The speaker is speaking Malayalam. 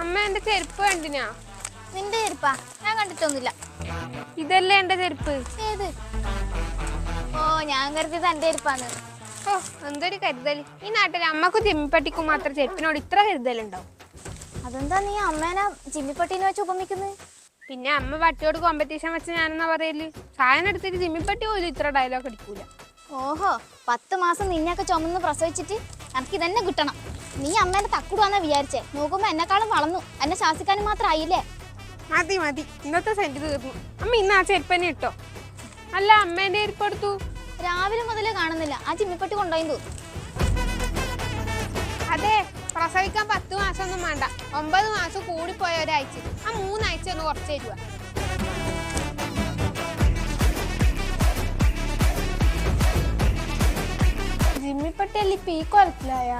അമ്മ എന്റെ ചെരുപ്പ് കണ്ടിനാ? നിന്റെ ചെരുപ്പാ? ഞാൻ കണ്ടിട്ടൊന്നുമില്ല. ഇതല്ലേ എന്റെ ചെരുപ്പ്? ഏത്? ഓ, ഞാൻ കരുതിയത് എന്റെ ചെരുപ്പാണ്. ഓ, എന്തൊരു കരുതൽ! ഈ നാട്ടിൽ അമ്മക്കും ജിമ്മിപ്പട്ടിക്കും മാത്രം ചെരുപ്പിനോട് ഇത്ര കരുതലുണ്ടാവും. അതെന്താ നീ അമ്മേനെ ജിമ്മിപ്പട്ടീനെ വെച്ച് ഉപമിക്കുന്നത്? പിന്നെ അമ്മ പട്ടിയോട് കോമ്പറ്റീഷൻ വെച്ച് ഞാനെന്നാ പറയല്. സാധനം എടുത്തിട്ട് ജിമ്മിപ്പട്ടി പോലും ഇത്ര ഡയലോഗ് അടിക്കൂല. ഓഹോ, 10 മാസം നിന്നെയൊക്കെ ചുമന്ന് പ്രസവിച്ചിട്ട് എനിക്ക് ഇതന്നെ കിട്ടണം. നീ അമ്മേന്റെ തക്കുടുവാന്നാ വിചാരിച്ചേ. നോക്കുമ്പോ എന്നെക്കാളും വളർന്നു. എന്നെ ശാസിക്കാനും മാത്രം ആയില്ലേ? മതി മതി, ഇന്നത്തെ സെന്റ് തീർന്നു. അമ്മ ഇന്ന് ആ ചെരുപ്പന്നെ ഇട്ടോ. അല്ല, അമ്മേന്റെ ചെരുപ്പ് എടുത്തു? രാവിലെ മുതലേ കാണുന്നില്ല. ആ ജിമ്മിപ്പട്ടി കൊണ്ടുപോയി തോന്നുന്നു. അതെ, പ്രസവിക്കാൻ 10 മാസം ഒന്നും വേണ്ട. 9 മാസം കൂടിപ്പോയ ഒരാഴ്ച. ആ 3 ആഴ്ച ഒന്ന് കുറച്ച് തരുക. ജിമ്മിപ്പട്ടിയല്ല ഇപ്പൊ ഈ കൊലത്തിലായ.